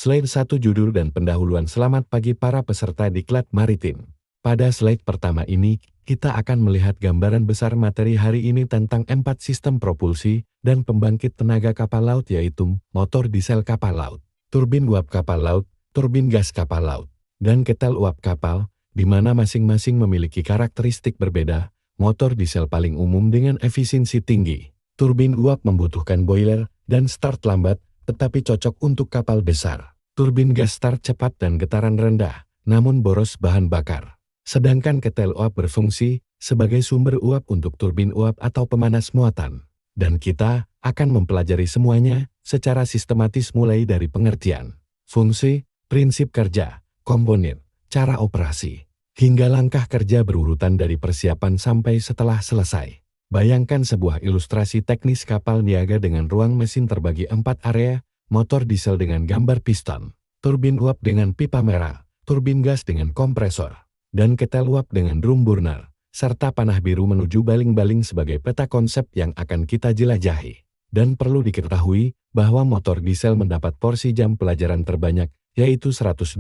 Slide 1 judul dan pendahuluan. Selamat pagi para peserta diklat maritim. Pada slide pertama ini, kita akan melihat gambaran besar materi hari ini tentang 4 sistem propulsi dan pembangkit tenaga kapal laut, yaitu motor diesel kapal laut, turbin uap kapal laut, turbin gas kapal laut, dan ketel uap kapal, di mana masing-masing memiliki karakteristik berbeda. Motor diesel paling umum dengan efisiensi tinggi. Turbin uap membutuhkan boiler dan start lambat, tetapi cocok untuk kapal besar. Turbin gas start cepat dan getaran rendah, namun boros bahan bakar. Sedangkan ketel uap berfungsi sebagai sumber uap untuk turbin uap atau pemanas muatan. Dan kita akan mempelajari semuanya secara sistematis mulai dari pengertian, fungsi, prinsip kerja, komponen, cara operasi, hingga langkah kerja berurutan dari persiapan sampai setelah selesai. Bayangkan sebuah ilustrasi teknis kapal niaga dengan ruang mesin terbagi 4 area, motor diesel dengan gambar piston, turbin uap dengan pipa merah, turbin gas dengan kompresor, dan ketel uap dengan drum burner, serta panah biru menuju baling-baling sebagai peta konsep yang akan kita jelajahi. Dan perlu diketahui bahwa motor diesel mendapat porsi jam pelajaran terbanyak, yaitu 121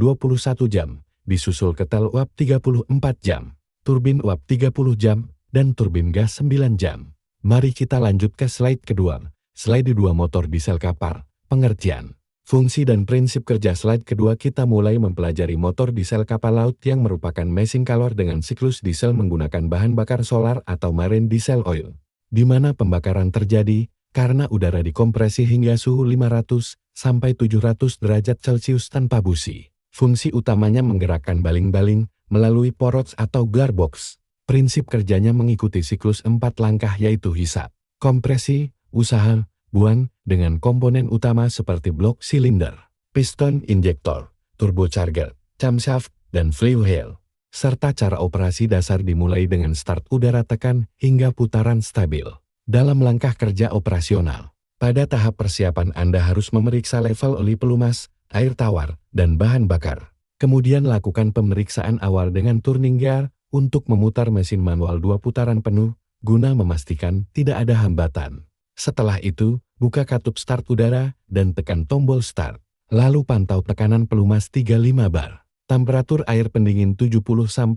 jam, disusul ketel uap 34 jam, turbin uap 30 jam, dan turbin gas 9 jam. Mari kita lanjut ke slide kedua. Slide 2 motor diesel kapal, pengertian, fungsi dan prinsip kerja. Slide kedua kita mulai mempelajari motor diesel kapal laut yang merupakan mesin kalor dengan siklus diesel menggunakan bahan bakar solar atau marine diesel oil, di mana pembakaran terjadi karena udara dikompresi hingga suhu 500 sampai 700 derajat Celcius tanpa busi. Fungsi utamanya menggerakkan baling-baling melalui ports atau gearbox. Prinsip kerjanya mengikuti siklus 4 langkah, yaitu hisap, kompresi, usaha, buang, dengan komponen utama seperti blok silinder, piston injektor, turbocharger, camshaft, dan flywheel. Serta cara operasi dasar dimulai dengan start udara tekan hingga putaran stabil. Dalam langkah kerja operasional, pada tahap persiapan Anda harus memeriksa level oli pelumas, air tawar, dan bahan bakar. Kemudian lakukan pemeriksaan awal dengan turning gear untuk memutar mesin manual 2 putaran penuh, guna memastikan tidak ada hambatan. Setelah itu, buka katup start udara dan tekan tombol start. Lalu pantau tekanan pelumas 35 bar, temperatur air pendingin 70-85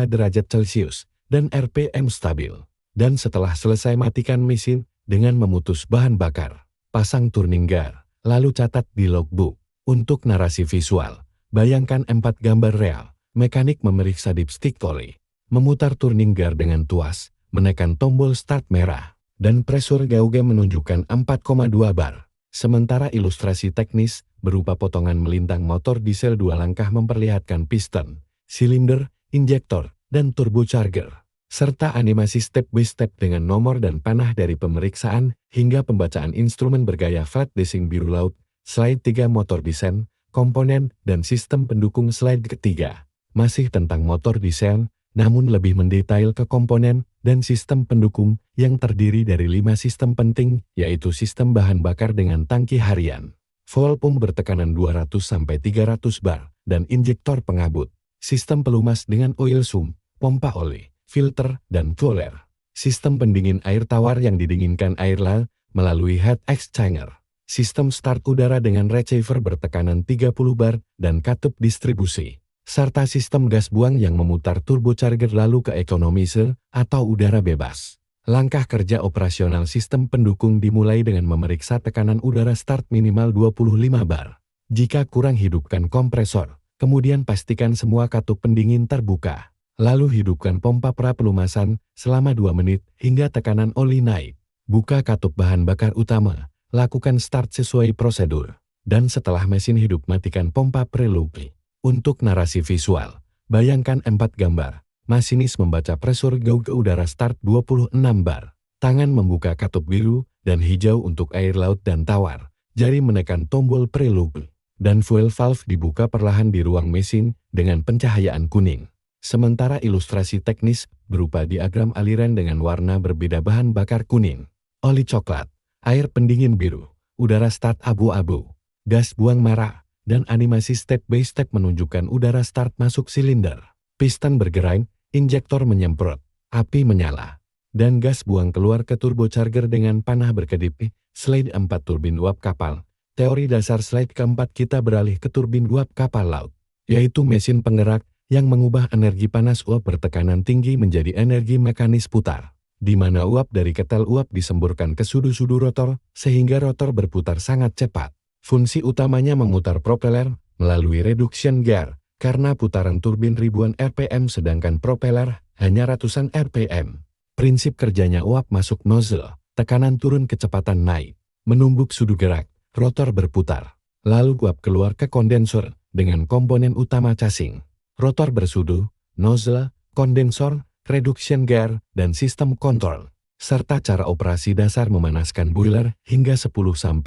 derajat Celcius, dan RPM stabil. Dan setelah selesai matikan mesin dengan memutus bahan bakar. Pasang turning gear, lalu catat di logbook. Untuk narasi visual, bayangkan 4 gambar real. Mekanik memeriksa dipstick oli, memutar turning gear dengan tuas, menekan tombol start merah, dan presur gauge menunjukkan 4,2 bar. Sementara ilustrasi teknis berupa potongan melintang motor diesel 2 langkah memperlihatkan piston, silinder, injektor, dan turbocharger, serta animasi step by step dengan nomor dan panah dari pemeriksaan hingga pembacaan instrumen bergaya flat dashing biru laut. Slide 3 motor desain, komponen, dan sistem pendukung. Slide ketiga masih tentang motor diesel, namun lebih mendetail ke komponen dan sistem pendukung yang terdiri dari 5 sistem penting, yaitu sistem bahan bakar dengan tangki harian, fuel pump bertekanan 200-300 bar, dan injektor pengabut, sistem pelumas dengan oil sump, pompa oli, filter, dan cooler, sistem pendingin air tawar yang didinginkan air melalui heat exchanger, sistem start udara dengan receiver bertekanan 30 bar dan katup distribusi, serta sistem gas buang yang memutar turbocharger lalu ke economizer atau udara bebas. Langkah kerja operasional sistem pendukung dimulai dengan memeriksa tekanan udara start minimal 25 bar. Jika kurang, hidupkan kompresor, kemudian pastikan semua katup pendingin terbuka. Lalu hidupkan pompa pra-pelumasan selama 2 menit hingga tekanan oli naik. Buka katup bahan bakar utama, lakukan start sesuai prosedur, dan setelah mesin hidup matikan pompa prelubricant. Untuk narasi visual, bayangkan 4 gambar. Masinis membaca presur gauge udara start 26 bar. Tangan membuka katup biru dan hijau untuk air laut dan tawar. Jari menekan tombol prelubricant. Dan fuel valve dibuka perlahan di ruang mesin dengan pencahayaan kuning. Sementara ilustrasi teknis berupa diagram aliran dengan warna berbeda, bahan bakar kuning, oli coklat, air pendingin biru, udara start abu-abu, gas buang merah, dan animasi step by step menunjukkan udara start masuk silinder, piston bergerak, injektor menyemprot, api menyala, dan gas buang keluar ke turbocharger dengan panah berkedip. Slide 4 turbin uap kapal, Teori dasar slide keempat kita beralih ke turbin uap kapal laut, yaitu mesin penggerak yang mengubah energi panas uap bertekanan tinggi menjadi energi mekanis putar, di mana uap dari ketel uap disemburkan ke sudu-sudu rotor sehingga rotor berputar sangat cepat. Fungsi utamanya memutar propeller melalui reduction gear, karena putaran turbin ribuan RPM sedangkan propeller hanya ratusan RPM. Prinsip kerjanya uap masuk nozzle, tekanan turun kecepatan naik, menumbuk sudu gerak, rotor berputar. Lalu uap keluar ke kondensor dengan komponen utama casing, rotor bersudu, nozzle, kondensor, reduction gear, dan sistem kontrol. Serta cara operasi dasar memanaskan boiler hingga 10-15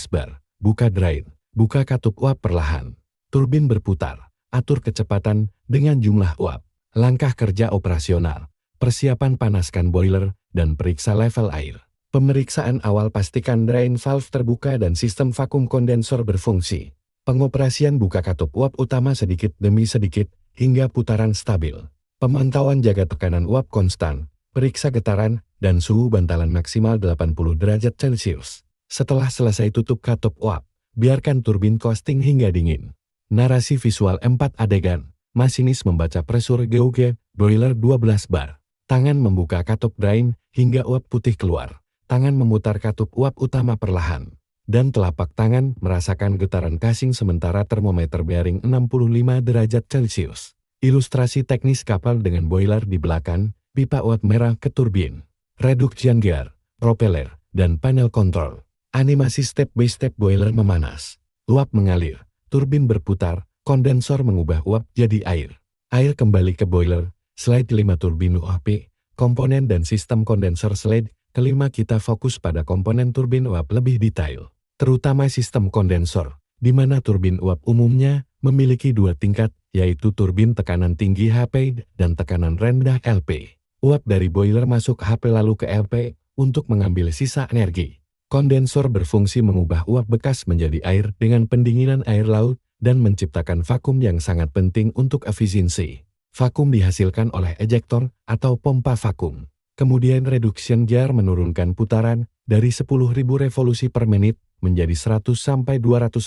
bar. Buka drain, buka katup uap perlahan. Turbin berputar, atur kecepatan dengan jumlah uap. Langkah kerja operasional, persiapan panaskan boiler, dan periksa level air. Pemeriksaan awal pastikan drain valve terbuka dan sistem vakum kondensor berfungsi. Pengoperasian buka katup uap utama sedikit demi sedikit hingga putaran stabil. Pemantauan jaga tekanan uap konstan, periksa getaran, dan suhu bantalan maksimal 80 derajat Celcius. Setelah selesai tutup katup uap, biarkan turbin coasting hingga dingin. Narasi visual 4 adegan, masinis membaca presur GUG, boiler 12 bar. Tangan membuka katup drain hingga uap putih keluar. Tangan memutar katup uap utama perlahan, dan telapak tangan merasakan getaran casing sementara termometer bearing 65 derajat Celcius. Ilustrasi teknis kapal dengan boiler di belakang, pipa uap merah ke turbin, reduction gear, propeller, dan panel kontrol. Animasi step by step boiler memanas. Uap mengalir, turbin berputar, kondensor mengubah uap jadi air. Air kembali ke boiler, slide 5 turbin UAP, komponen dan sistem kondensor slide. Kelima kita fokus pada komponen turbin uap lebih detail, terutama sistem kondensor, di mana turbin uap umumnya memiliki dua tingkat, yaitu turbin tekanan tinggi HP dan tekanan rendah LP. Uap dari boiler masuk HP lalu ke LP untuk mengambil sisa energi. Kondensor berfungsi mengubah uap bekas menjadi air dengan pendinginan air laut dan menciptakan vakum yang sangat penting untuk efisiensi. Vakum dihasilkan oleh ejektor atau pompa vakum. Kemudian reduction gear menurunkan putaran dari 10.000 revolusi per menit menjadi 100-200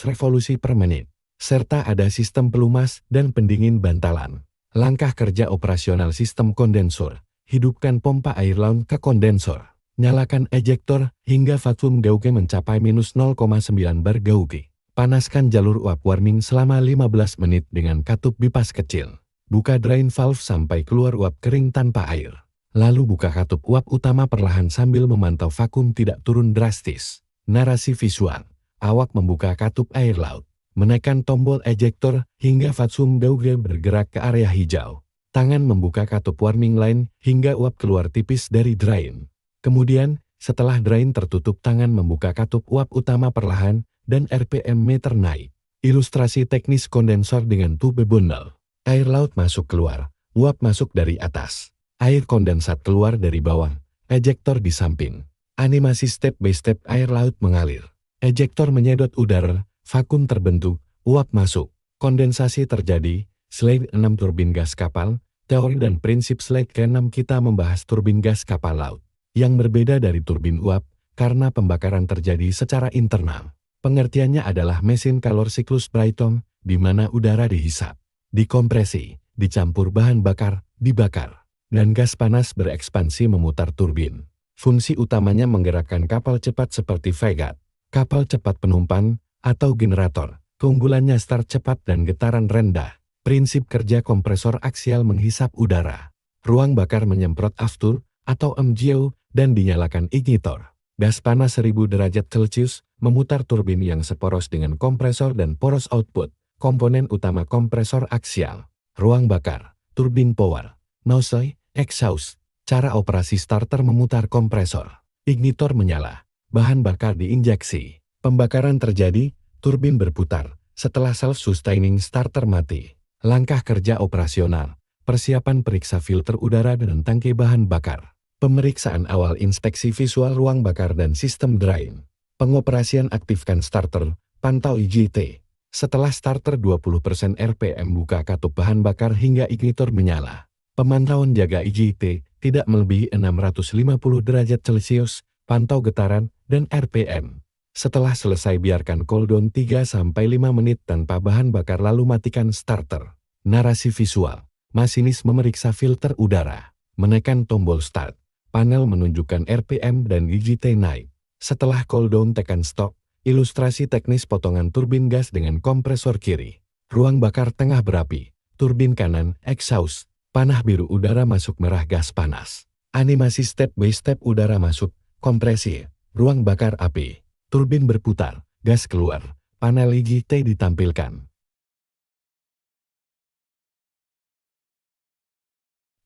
revolusi per menit. Serta ada sistem pelumas dan pendingin bantalan. Langkah kerja operasional sistem kondensor. Hidupkan pompa air laut ke kondensor. Nyalakan ejektor hingga vakum GUG mencapai minus 0,9 bar GUG. Panaskan jalur uap warming selama 15 menit dengan katup bipas kecil. Buka drain valve sampai keluar uap kering tanpa air. Lalu buka katup uap utama perlahan sambil memantau vakum tidak turun drastis. Narasi visual. Awak membuka katup air laut. Menekan tombol ejektor hingga vakum GUG bergerak ke area hijau. Tangan membuka katup warming line hingga uap keluar tipis dari drain. Kemudian, setelah drain tertutup tangan membuka katup uap utama perlahan dan RPM meter naik. Ilustrasi teknis kondensor dengan tube bundle. Air laut masuk keluar, uap masuk dari atas. Air kondensat keluar dari bawah, ejektor di samping. Animasi step by step air laut mengalir. Ejektor menyedot udara, vakum terbentuk, uap masuk. Kondensasi terjadi, slide 6 turbin gas kapal, teori dan prinsip slide ke-6 kita membahas turbin gas kapal laut. Yang berbeda dari turbin uap, karena pembakaran terjadi secara internal. Pengertiannya adalah mesin calor siklus Brayton, di mana udara dihisap, dikompresi, dicampur bahan bakar, dibakar. Dan gas panas berekspansi memutar turbin. Fungsi utamanya menggerakkan kapal cepat seperti fregat, kapal cepat penumpang, atau generator. Keunggulannya start cepat dan getaran rendah. Prinsip kerja kompresor aksial menghisap udara. Ruang bakar menyemprot aftur, atau MGO, dan dinyalakan ignitor. Gas panas 1000 derajat Celcius memutar turbin yang seporos dengan kompresor dan poros output. Komponen utama kompresor aksial. Ruang bakar, turbin power, nozzle, exhaust. Cara operasi starter memutar kompresor. Ignitor menyala. Bahan bakar diinjeksi. Pembakaran terjadi, turbin berputar. Setelah self-sustaining starter mati. Langkah kerja operasional. Persiapan periksa filter udara dan tangki bahan bakar. Pemeriksaan awal inspeksi visual ruang bakar dan sistem drain. Pengoperasian aktifkan starter, pantau IGT. Setelah starter 20% RPM buka katup bahan bakar hingga ignitor menyala. Pemantauan jaga IGT tidak melebihi 650 derajat Celcius, pantau getaran dan RPM. Setelah selesai biarkan cooldown 3-5 menit tanpa bahan bakar lalu matikan starter. Narasi visual. Masinis memeriksa filter udara. Menekan tombol start. Panel menunjukkan RPM dan IGT naik. Setelah cooldown tekan stop. Ilustrasi teknis potongan turbin gas dengan kompresor kiri. Ruang bakar tengah berapi. Turbin kanan, exhaust. Panah biru udara masuk merah gas panas. Animasi step by step udara masuk, kompresi. Ruang bakar api. Turbin berputar, gas keluar, panel IGT ditampilkan.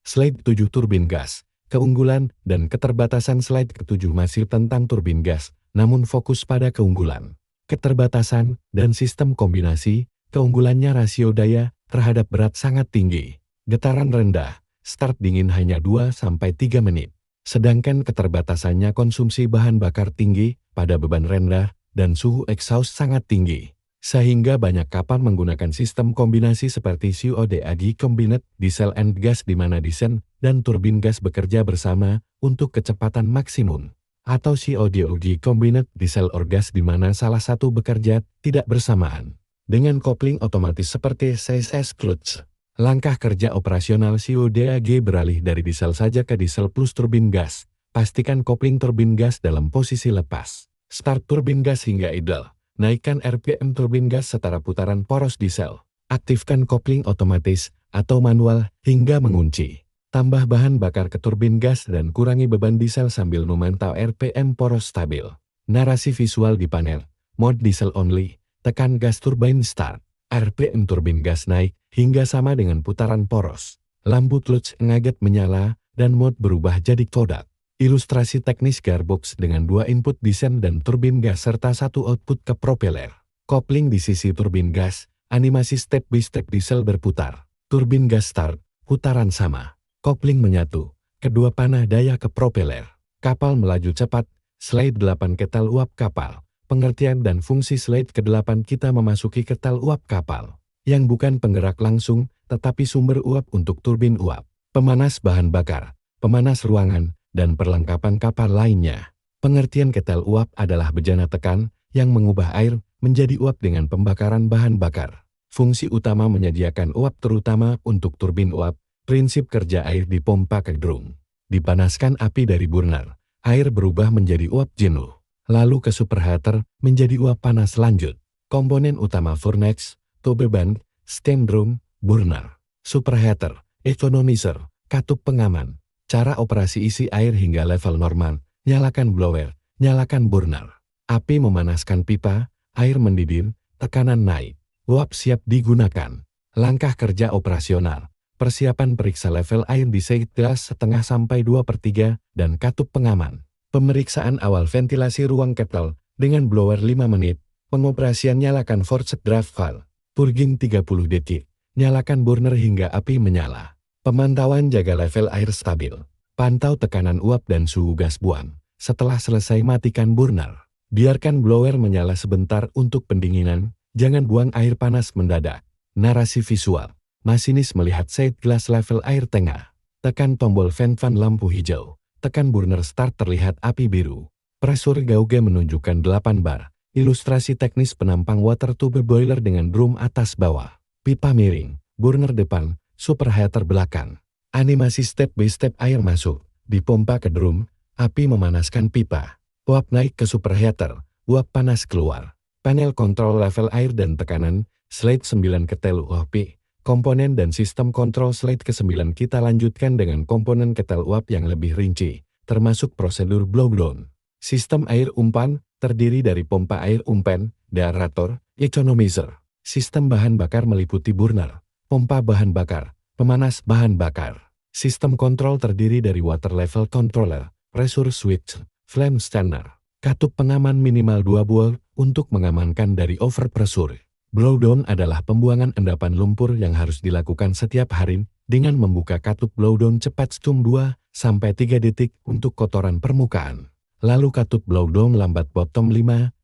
Slide 7 turbin gas. Keunggulan dan keterbatasan slide ke-7 masih tentang turbin gas, namun fokus pada keunggulan. Keterbatasan dan sistem kombinasi, keunggulannya rasio daya terhadap berat sangat tinggi. Getaran rendah, start dingin hanya 2-3 menit. Sedangkan keterbatasannya konsumsi bahan bakar tinggi, pada beban rendah, dan suhu exhaust sangat tinggi. Sehingga banyak kapal menggunakan sistem kombinasi seperti COD-AG Combined Diesel and Gas di mana diesel dan turbin gas bekerja bersama untuk kecepatan maksimum. Atau COD-AG Combined Diesel or Gas di mana salah satu bekerja tidak bersamaan. Dengan kopling otomatis seperti CSS clutch. Langkah kerja operasional COD-AG beralih dari diesel saja ke diesel plus turbin gas. Pastikan kopling turbin gas dalam posisi lepas. Start turbin gas hingga idle. Naikkan RPM turbin gas setara putaran poros diesel. Aktifkan kopling otomatis atau manual hingga mengunci. Tambah bahan bakar ke turbin gas dan kurangi beban diesel sambil memantau RPM poros stabil. Narasi visual di panel. Mode diesel only. Tekan gas turbine start. RPM turbin gas naik hingga sama dengan putaran poros. Lampu clutch ngaget menyala dan mode berubah jadi kodak. Ilustrasi teknis gearbox dengan 2 input desain dan turbin gas serta 1 output ke propeller. Kopling di sisi turbin gas, animasi step by step diesel berputar. Turbin gas start, putaran sama. Kopling menyatu, kedua panah daya ke propeller. Kapal melaju cepat, slide 8 ketel uap kapal. Pengertian dan fungsi slide ke-8 kita memasuki ketel uap kapal. Yang bukan penggerak langsung, tetapi sumber uap untuk turbin uap. Pemanas bahan bakar, pemanas ruangan, dan perlengkapan kapal lainnya. Pengertian ketel uap adalah bejana tekan yang mengubah air menjadi uap dengan pembakaran bahan bakar. Fungsi utama menyediakan uap terutama untuk turbin uap. Prinsip kerja air dipompa ke drum. Dipanaskan api dari burner. Air berubah menjadi uap jenuh. Lalu ke superheater menjadi uap panas lanjut. Komponen utama furnace, turbine, steam drum, burner, superheater, economizer, katup pengaman. Cara operasi isi air hingga level normal, nyalakan blower, nyalakan burner. Api memanaskan pipa, air mendidih, tekanan naik. Uap siap digunakan. Langkah kerja operasional. Persiapan periksa level air di side gas setengah sampai 2/3 dan katup pengaman. Pemeriksaan awal ventilasi ruang ketel dengan blower 5 menit. Pengoperasian nyalakan forced draft valve. Purging 30 detik. Nyalakan burner hingga api menyala. Pemantauan jaga level air stabil. Pantau tekanan uap dan suhu gas buang. Setelah selesai matikan burner. Biarkan blower menyala sebentar untuk pendinginan. Jangan buang air panas mendadak. Narasi visual. Masinis melihat side glass level air tengah. Tekan tombol vent fan lampu hijau. Tekan burner start terlihat api biru. Pressure gauge menunjukkan 8 bar. Ilustrasi teknis penampang water tube boiler dengan drum atas bawah. Pipa miring, burner depan, superheater belakang. Animasi step by step air masuk. Dipompa ke drum, api memanaskan pipa. Uap naik ke superheater, uap panas keluar. Panel kontrol level air dan tekanan, slide 9 ketel UAP. Komponen dan sistem kontrol slide ke-9 kita lanjutkan dengan komponen ketel uap yang lebih rinci, termasuk prosedur blowdown. Sistem air umpan, terdiri dari pompa air umpan, deaerator, economizer. Sistem bahan bakar meliputi burner, pompa bahan bakar, pemanas bahan bakar. Sistem kontrol terdiri dari water level controller, pressure switch, flame scanner. Katup pengaman minimal 2 volt untuk mengamankan dari overpressure. Blowdown adalah pembuangan endapan lumpur yang harus dilakukan setiap hari dengan membuka katup blowdown cepat stum 2-3 detik untuk kotoran permukaan. Lalu katup blowdown lambat bottom 5-10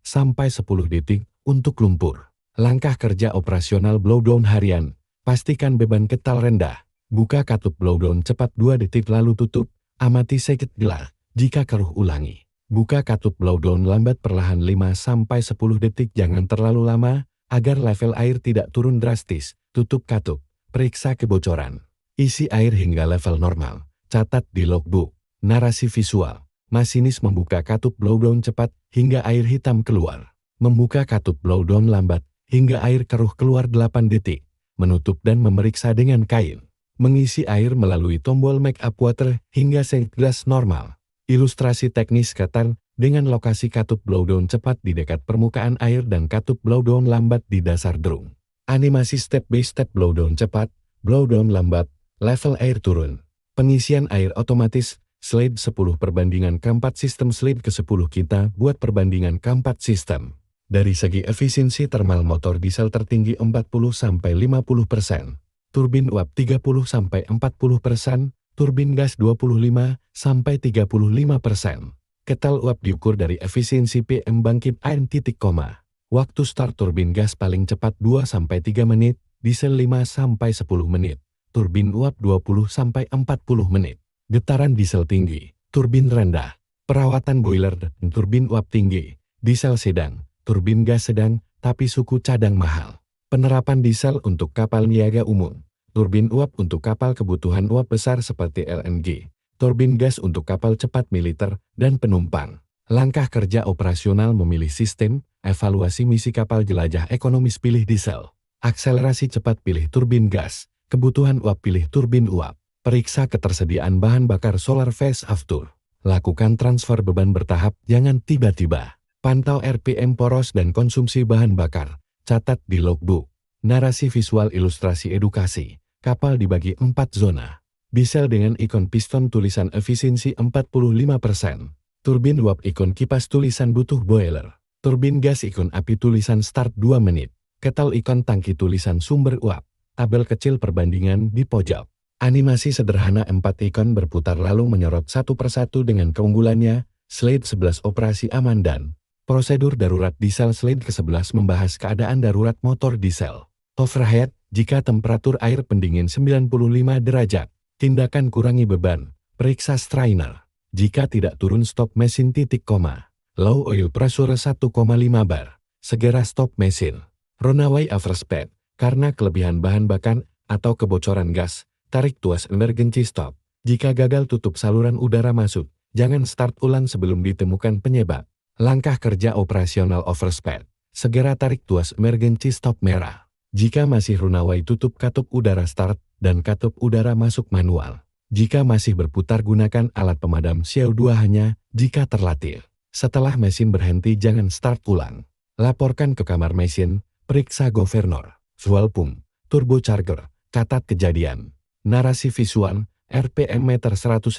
detik untuk lumpur. Langkah kerja operasional blowdown harian. Pastikan beban ketal rendah. Buka katup blowdown cepat 2 detik lalu tutup. Amati sakit gelar. Jika keruh ulangi. Buka katup blowdown lambat perlahan 5-10 detik, jangan terlalu lama, agar level air tidak turun drastis. Tutup katup, periksa kebocoran. Isi air hingga level normal, catat di logbook. Narasi visual, masinis membuka katup blowdown cepat hingga air hitam keluar. Membuka katup blowdown lambat hingga air keruh keluar 8 detik. Menutup dan memeriksa dengan kain. Mengisi air melalui tombol make up water hingga sink gas normal. Ilustrasi teknis ketan dengan lokasi katup blowdown cepat di dekat permukaan air dan katup blowdown lambat di dasar drum. Animasi step by step blowdown cepat, blowdown lambat, level air turun. Pengisian air otomatis, slide 10/4 sistem slide ke-10 kita buat perbandingan keempat sistem. Dari segi efisiensi termal motor diesel tertinggi 40-50%, turbin uap 30-40%, turbin gas 25-35%. Ketal uap diukur dari efisiensi PM bangkit air titik koma. Waktu start turbin gas paling cepat 2-3 menit, diesel 5-10 menit, turbin uap 20-40 menit. Getaran diesel tinggi, turbin rendah. Perawatan boiler dan turbin uap tinggi, diesel sedang, turbin gas sedang, tapi suku cadang mahal. Penerapan diesel untuk kapal niaga umum. Turbin uap untuk kapal kebutuhan uap besar seperti LNG, turbin gas untuk kapal cepat militer dan penumpang. Langkah kerja operasional memilih sistem, evaluasi misi kapal jelajah ekonomis pilih diesel, akselerasi cepat pilih turbin gas, kebutuhan uap pilih turbin uap, periksa ketersediaan bahan bakar solar phase after, lakukan transfer beban bertahap jangan tiba-tiba, pantau RPM poros dan konsumsi bahan bakar, catat di logbook. Narasi visual ilustrasi edukasi. Kapal dibagi 4 zona. Diesel dengan ikon piston tulisan efisiensi 45%. Turbin uap ikon kipas tulisan butuh boiler. Turbin gas ikon api tulisan start 2 menit. Ketal ikon tangki tulisan sumber uap. Tabel kecil perbandingan di pojok. Animasi sederhana 4 ikon berputar lalu menyorot satu persatu dengan keunggulannya. Slide 11 operasi aman dan prosedur darurat diesel. Slide ke-11 membahas keadaan darurat motor diesel. Overhead, jika temperatur air pendingin 95 derajat, tindakan kurangi beban, periksa strainer. Jika tidak turun stop mesin titik koma. Low oil pressure 1,5 bar, segera stop mesin. Runaway overspeed, karena kelebihan bahan bakar atau kebocoran gas, tarik tuas emergency stop. Jika gagal tutup saluran udara masuk, jangan start ulang sebelum ditemukan penyebab. Langkah kerja operasional overspeed, segera tarik tuas emergency stop merah. Jika masih runaway tutup katup udara start dan katup udara masuk manual. Jika masih berputar gunakan alat pemadam CO2 hanya jika terlatih. Setelah mesin berhenti jangan start ulang. Laporkan ke kamar mesin, periksa governor, fuel pump, turbocharger, catat kejadian. Narasi visual, RPM meter 150%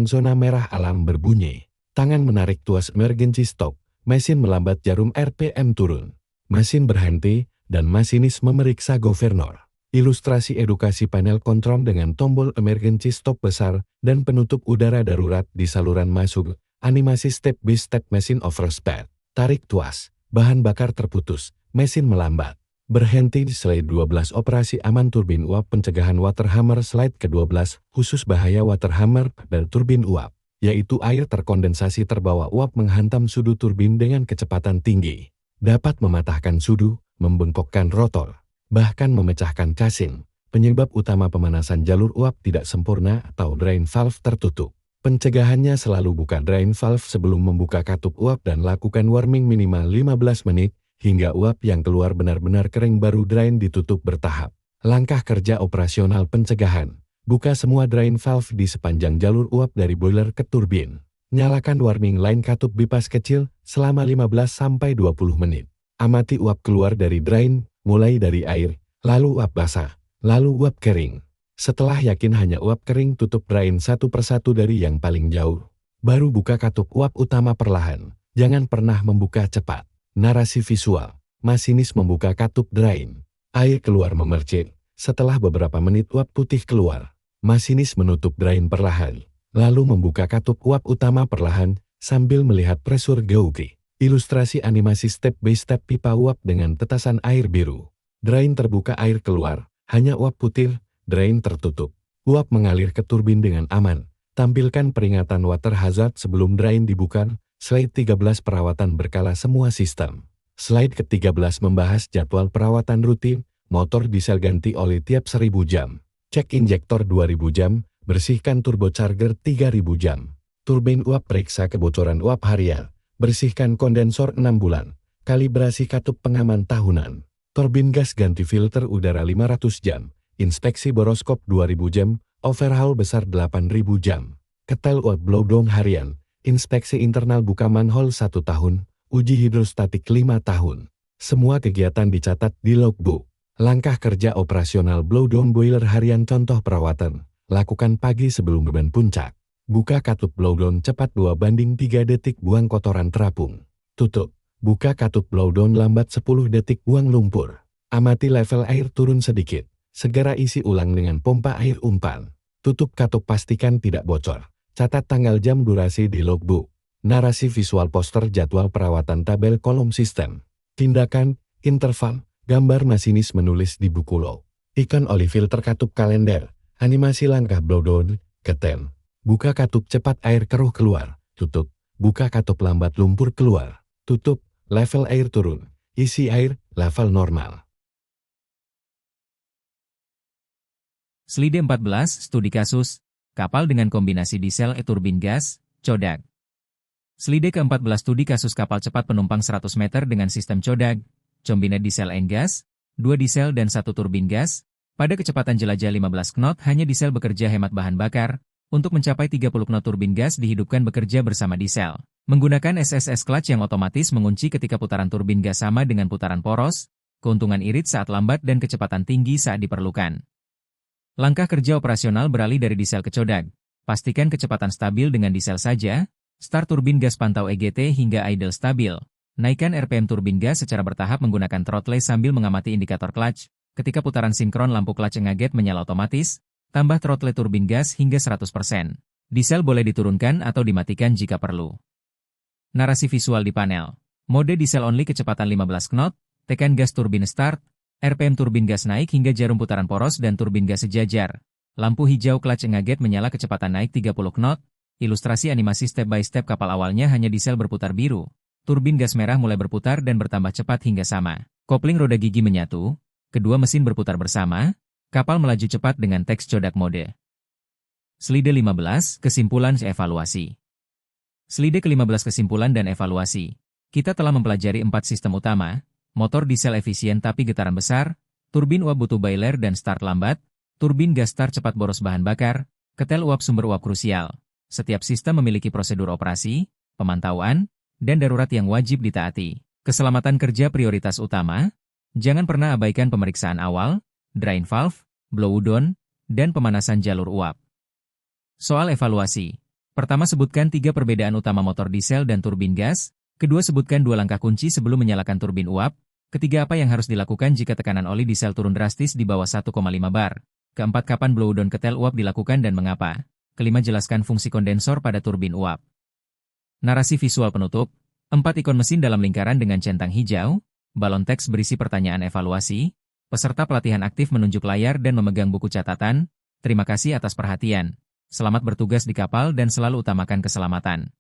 zona merah alarm berbunyi. Tangan menarik tuas emergency stop, mesin melambat jarum RPM turun. Mesin berhenti, dan masinis memeriksa governor. Ilustrasi edukasi panel kontrol dengan tombol emergency stop besar dan penutup udara darurat di saluran masuk. Animasi step by step mesin overspeed. Tarik tuas, bahan bakar terputus, mesin melambat. Berhenti di slide 12 operasi aman turbin uap pencegahan water hammer. Slide ke-12 khusus bahaya water hammer pada turbin uap, yaitu air terkondensasi terbawa uap menghantam sudu turbin dengan kecepatan tinggi. Dapat mematahkan sudu, membengkokkan rotor, bahkan memecahkan casing. Penyebab utama pemanasan jalur uap tidak sempurna atau drain valve tertutup. Pencegahannya selalu buka drain valve sebelum membuka katup uap dan lakukan warming minimal 15 menit, hingga uap yang keluar benar-benar kering baru drain ditutup bertahap. Langkah kerja operasional pencegahan. Buka semua drain valve di sepanjang jalur uap dari boiler ke turbin. Nyalakan warming line katup bipas kecil selama 15-20 menit. Amati uap keluar dari drain, mulai dari air, lalu uap basah, lalu uap kering. Setelah yakin hanya uap kering, tutup drain satu persatu dari yang paling jauh. Baru buka katup uap utama perlahan. Jangan pernah membuka cepat. Narasi visual. Masinis membuka katup drain. Air keluar memercik. Setelah beberapa menit uap putih keluar. Masinis menutup drain perlahan. Lalu membuka katup uap utama perlahan sambil melihat pressure gauge. Ilustrasi animasi step by step pipa uap dengan tetasan air biru. Drain terbuka air keluar, hanya uap putih, drain tertutup. Uap mengalir ke turbin dengan aman. Tampilkan peringatan water hazard sebelum drain dibuka, Slide 13 perawatan berkala semua sistem. Slide ke-13 membahas jadwal perawatan rutin, motor diesel ganti oli tiap 1000 jam. Cek injektor 2000 jam, bersihkan turbocharger 3000 jam. Turbin uap periksa kebocoran uap harian, bersihkan kondensor 6 bulan. Kalibrasi katup pengaman tahunan. Turbin gas ganti filter udara 500 jam. Inspeksi boroskop 2000 jam, overhaul besar 8000 jam. Ketel uap blowdown harian, inspeksi internal buka manhole 1 tahun, uji hidrostatik 5 tahun. Semua kegiatan dicatat di logbook. Langkah kerja operasional blowdown boiler harian contoh perawatan. Lakukan pagi sebelum beban puncak. Buka katup blowdown cepat 2:3 detik buang kotoran terapung. Tutup. Buka katup blowdown lambat 10 detik buang lumpur. Amati level air turun sedikit. Segera isi ulang dengan pompa air umpan. Tutup katup pastikan tidak bocor. Catat tanggal jam durasi di logbook. Narasi visual poster jadwal perawatan tabel kolom sistem. Tindakan, interval, gambar masinis menulis di buku log. Ikon oli filter katup kalender. Animasi langkah blowdown, ketem. Buka katup cepat air keruh keluar. Tutup. Buka katup lambat lumpur keluar. Tutup. Level air turun. Isi air, level normal. Slide 14, studi kasus, kapal dengan kombinasi diesel turbin gas, CODAG. Slide ke-14 studi kasus kapal cepat penumpang 100 meter dengan sistem CODAG, combined diesel and gas, 2 diesel dan 1 turbin gas, pada kecepatan jelajah 15 knot hanya diesel bekerja hemat bahan bakar, untuk mencapai 30 knot turbin gas dihidupkan bekerja bersama diesel. Menggunakan SSS clutch yang otomatis mengunci ketika putaran turbin gas sama dengan putaran poros, keuntungan irit saat lambat dan kecepatan tinggi saat diperlukan. Langkah kerja operasional beralih dari diesel ke CODAG. Pastikan kecepatan stabil dengan diesel saja, start turbin gas pantau EGT hingga idle stabil. Naikkan RPM turbin gas secara bertahap menggunakan throttle sambil mengamati indikator clutch. Ketika putaran sinkron lampu clutch engaget menyala otomatis, tambah throttle turbin gas hingga 100%. Diesel boleh diturunkan atau dimatikan jika perlu. Narasi visual di panel. Mode diesel only kecepatan 15 knot, tekan gas turbin start, RPM turbin gas naik hingga jarum putaran poros dan turbin gas sejajar. Lampu hijau clutch engaget menyala kecepatan naik 30 knot, ilustrasi animasi step by step kapal awalnya hanya diesel berputar biru. Turbin gas merah mulai berputar dan bertambah cepat hingga sama. Kopling roda gigi menyatu, kedua mesin berputar bersama, kapal melaju cepat dengan teks CODAG mode. Slide 15, kesimpulan evaluasi. Slide ke-15 kesimpulan dan evaluasi. Kita telah mempelajari 4 sistem utama, motor diesel efisien tapi getaran besar, turbin uap butuh boiler dan start lambat, turbin gas start cepat boros bahan bakar, ketel uap sumber uap krusial. Setiap sistem memiliki prosedur operasi, pemantauan, dan darurat yang wajib ditaati. Keselamatan kerja prioritas utama, jangan pernah abaikan pemeriksaan awal, drain valve, blow down, dan pemanasan jalur uap. Soal evaluasi. Pertama, sebutkan 3 perbedaan utama motor diesel dan turbin gas. Kedua, sebutkan 2 langkah kunci sebelum menyalakan turbin uap. Ketiga, apa yang harus dilakukan jika tekanan oli diesel turun drastis di bawah 1,5 bar. Keempat, kapan blowdown ketel uap dilakukan dan mengapa. Kelima, jelaskan fungsi kondensor pada turbin uap. Narasi visual penutup. 4 ikon mesin dalam lingkaran dengan centang hijau. Balon teks berisi pertanyaan evaluasi. Peserta pelatihan aktif menunjuk layar dan memegang buku catatan. Terima kasih atas perhatian. Selamat bertugas di kapal dan selalu utamakan keselamatan.